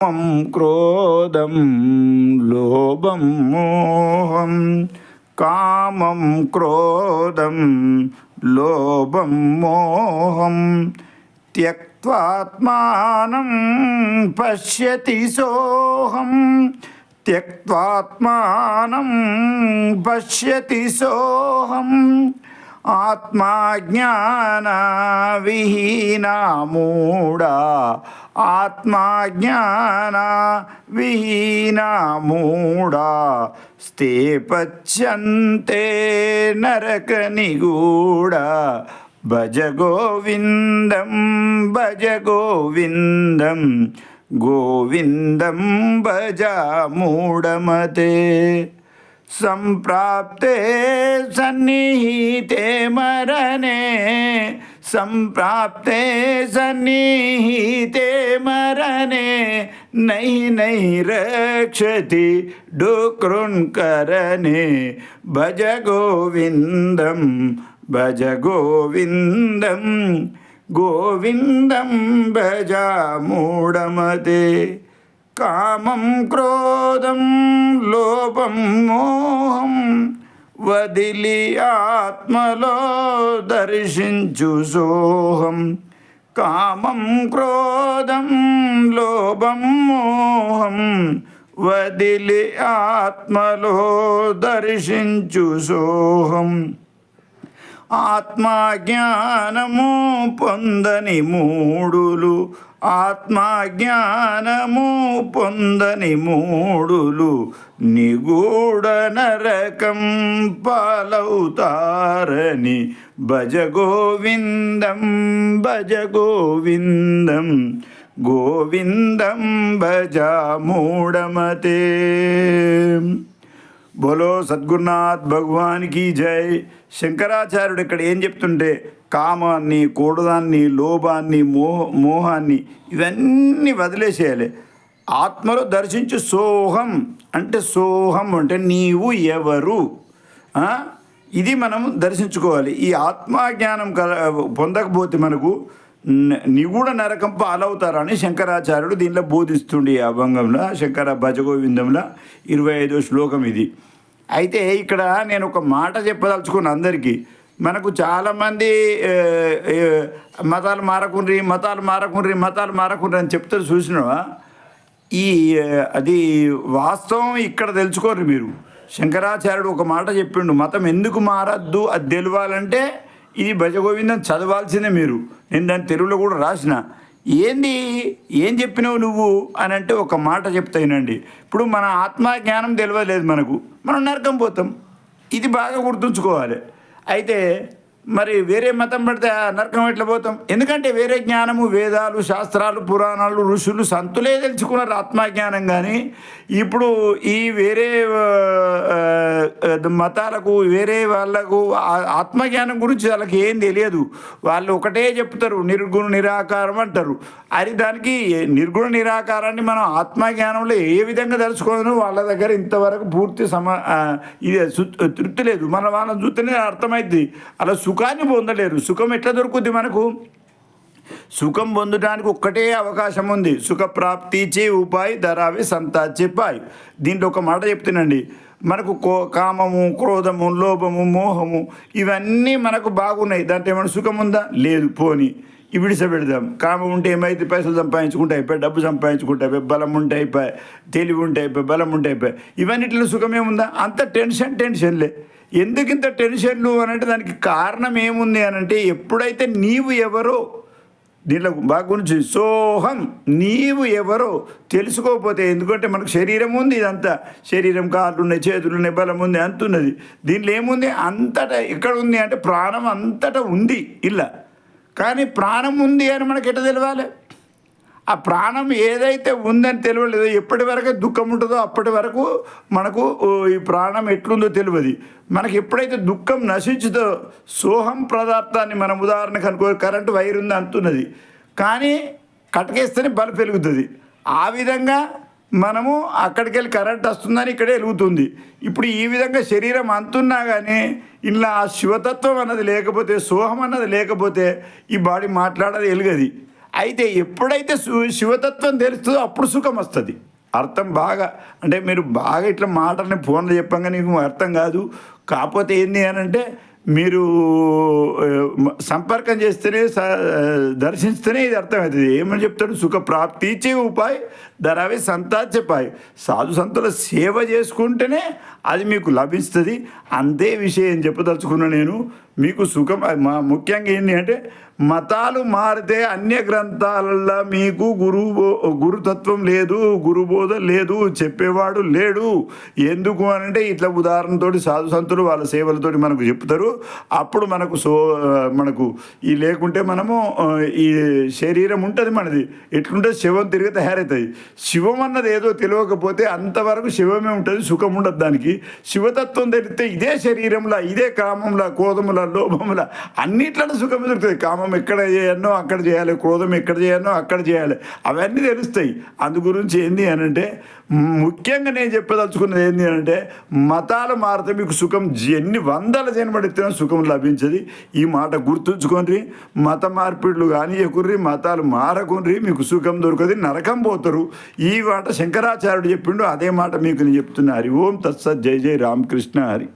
క్రోధం లోభం మోహం కామం క్రోధం లోభం మోహం త్యక్త్వాత్మానం పశ్యతి సోహం త్యక్త్వాత్మానం పశ్యతి సోహం ఆత్మాజ్ఞాన విహీనా మూఢా ఆత్మాజ్ఞాన విహీనా మూఢా స్తే పచ్యంతే నరక నిగూఢ భజ గోవిందం గోవిందం భజ మూఢమతే సంప్రాప్తే సన్నిహితే మరణే సంప్రాప్తే సన్నిహితే మరణే నై రక్షతి డుకృన్కరణే భజ గోవిందం గోవిందం భజ మూఢమతే కామం క్రోధం లోభం మోహం వదిలి ఆత్మలో దర్శించు సోహం కామం క్రోధం లోభం మోహం వదిలి ఆత్మలో దర్శించు సోహం ఆత్మజ్ఞానము పొందని మూఢులు ఆత్మజ్ఞానము పొందని మూఢులు నిగూఢ నరకం పాలవుతారని భజ గోవిందం గోవిందం భజ మూఢమతే. బోలో సద్గురునాథ్ భగవాన్కి జై. శంకరాచార్యుడు ఇక్కడ ఏం చెప్తుంటే కామాన్ని, కూడదాన్ని, లోభాన్ని, మోహాన్ని ఇవన్నీ వదిలేసేయాలి. ఆత్మలో దర్శించు సోహం అంటే నీవు ఎవరు, ఇది మనం దర్శించుకోవాలి. ఈ ఆత్మజ్ఞానం పొందకపోతే మనకు నిగూఢ నరకం పాలవుతారని శంకరాచార్యుడు దీనిలో బోధిస్తుండే ఈ అభంగంలో, శంకర భజగోవిందంలో 25వ శ్లోకం ఇది. అయితే ఇక్కడ నేను ఒక మాట చెప్పదలుచుకున్న అందరికీ, మనకు చాలామంది మతాలు మారకుండ్రి అని చెప్తారు చూసినావా. అది వాస్తవం ఇక్కడ తెలుసుకోరు మీరు. శంకరాచార్యుడు ఒక మాట చెప్పిండు, మతం ఎందుకు మారద్దు అది తెలియాలంటే ఇది భజగోవిందం చదవాల్సిందే మీరు. నేను దాని తెలుగులో కూడా రాసిన. ఏం చెప్పినావు నువ్వు అని అంటే ఒక మాట చెప్తాయినండి. ఇప్పుడు మన ఆత్మజ్ఞానం తెలియలేదు మనం నరకం పోతాం. ఇది బాగా గుర్తుంచుకోవాలి. అయితే మరి వేరే మతం పడితే నరకం ఎట్లా పోతాం? ఎందుకంటే వేరే జ్ఞానము, వేదాలు, శాస్త్రాలు, పురాణాలు, ఋషులు, సంతులే తెలుసుకున్నారు ఆత్మజ్ఞానం. కానీ ఇప్పుడు ఈ వేరే మతాలకు, వేరే వాళ్ళకు ఆత్మజ్ఞానం గురించి వాళ్ళకి ఏం తెలియదు. వాళ్ళు ఒకటే చెప్తారు, నిర్గుణ నిరాకారం అంటారు. అది దానికి నిర్గుణ నిరాకారాన్ని మనం ఆత్మజ్ఞానంలో ఏ విధంగా తెలుసుకోవాలో వాళ్ళ దగ్గర ఇంతవరకు పూర్తి ఇది తృప్తి లేదు. వాళ్ళని చూస్తేనే అర్థమైంది. అలా సుఖాన్ని పొందలేరు. సుఖం ఎట్లా దొరుకుద్ది మనకు? సుఖం పొందడానికి ఒక్కటే అవకాశం ఉంది, సుఖప్రాప్తి చే ఉపాయ్ ధరావి సంతాచే పాయ్. దీంట్లో ఒక మాట చెప్తానండి, మనకు కామము, క్రోధము, లోభము, మోహము ఇవన్నీ మనకు బాగున్నాయి. దాంట్లో ఏమైనా సుఖం ఉందా? లేదు. పోని విడిసపెడదాం. కామం ఉంటే ఏమైతే పైసలు సంపాదించుకుంటే అయిపోయి, డబ్బు సంపాదించుకుంటే అయిపోయి, బలం ఉంటే అయిపోయి, తెలివి ఉంటే అయిపోయి, బలం ఉంటే అయిపోయి. ఇవన్నిటిలో సుఖమేముందా? అంత టెన్షన్లే. ఎందుకు ఇంత టెన్షన్లు అని అంటే దానికి కారణం ఏముంది అని అంటే, ఎప్పుడైతే నీవు ఎవరో దీంట్లో బాగా గురించి సోహం నీవు ఎవరో తెలుసుకోకపోతే, ఎందుకంటే మనకు శరీరం ఉంది, ఇదంతా శరీరం, కాళ్ళు ఉన్నాయి, చేతులు ఉన్నాయి, బలం ఉంది, అంత ఉన్నది. దీంట్లో ఏముంది? అంతటా ఎక్కడ ఉంది అంటే ప్రాణం అంతటా ఉంది ఇలా. కానీ ప్రాణం ఉంది అని మనకి ఎట్లా తెలవాలి? ఆ ప్రాణం ఏదైతే ఉందని తెలియలేదు. ఎప్పటి వరకు దుఃఖం ఉంటుందో అప్పటి వరకు మనకు ఈ ప్రాణం ఎట్లుందో తెలియదు. మనకి ఎప్పుడైతే దుఃఖం నశించుతో సోహం పదార్థాన్ని మనం ఉదాహరణకు అనుకో, కరెంటు వైర్ ఉంది అంటున్నది, కానీ కటకేస్తేనే బల్బ్ వెలుగుతుంది. ఆ విధంగా మనము అక్కడికి వెళ్ళి కరెంట్ వస్తుందని ఇక్కడే వెలుగుతుంది. ఇప్పుడు ఈ విధంగా శరీరం అంతున్నా కానీ ఇలా ఆ శివతత్వం అన్నది లేకపోతే, సోహం అన్నది లేకపోతే ఈ బాడీ మాట్లాడేది వెలుగది. అయితే ఎప్పుడైతే శివతత్వం తెలుస్తుందో అప్పుడు సుఖం వస్తుంది. అర్థం బాగా అంటే మీరు బాగా ఇట్లా మాటల్ని ఫోన్లో చెప్పంగా నీకు అర్థం కాదు. కాకపోతే ఏంది అని అంటే మీరు సంపర్కం చేస్తేనే దర్శిస్తేనే ఇది అర్థమవుతుంది. ఏమని చెప్తాడు? సుఖ ప్రాప్తిచే ఉపాయ ధరవే సంతాచపాయ్. సాధు సంతుల సేవ చేసుకుంటేనే అది మీకు లభిస్తుంది. అంతే విషయం చెప్పదలుచుకున్నా నేను. మీకు సుఖం ముఖ్యంగా ఏంటి అంటే మతాలు మారితే అన్య గ్రంథాలల్లో మీకు గురుతత్వం లేదు, గురుబోధ లేదు, చెప్పేవాడు లేడు. ఎందుకు అనంటే ఇట్లా ఉదాహరణతోటి సాధు సంతులు వాళ్ళ సేవలతోటి మనకు చెప్తారు. అప్పుడు మనకు ఈ లేకుంటే మనము ఈ శరీరం ఉంటుంది మనది ఎట్లుంటే శివం తిరిగి తయారవుతుంది. శివం అన్నది ఏదో తెలియకపోతే అంతవరకు శివమే ఉంటుంది, సుఖం ఉండదు దానికి. శివతత్వం తెలిస్తే ఇదే శరీరంలో, ఇదే కామంలో, క్రోధముల, లోభముల అన్నిట్లలో సుఖం దొరుకుతుంది. కామం ఎక్కడ చేయాలనో అక్కడ చేయాలి, క్రోధం ఎక్కడ చేయాలనో అక్కడ చేయాలి, అవన్నీ తెలుస్తాయి. అందు గురించి ఏంది అనంటే ముఖ్యంగా నేను చెప్పదలుచుకున్నది ఏంటి అంటే మతాలు మారితే మీకు సుఖం ఎన్ని వందల జన్మడితే సుఖం లభించదు. ఈ మాట గుర్తుంచుకోండి. మత మార్పిడులు కానీ ఎక్కుర్రి, మతాలు మారకుండ్రి, మీకు సుఖం దొరకదు, నరకం పోతారు. ఈ మాట శంకరాచార్యుడు చెప్పిండు, అదే మాట మీకు నేను చెప్తున్నా. హరి ఓం తత్సత్. జై జై రామకృష్ణ హరి.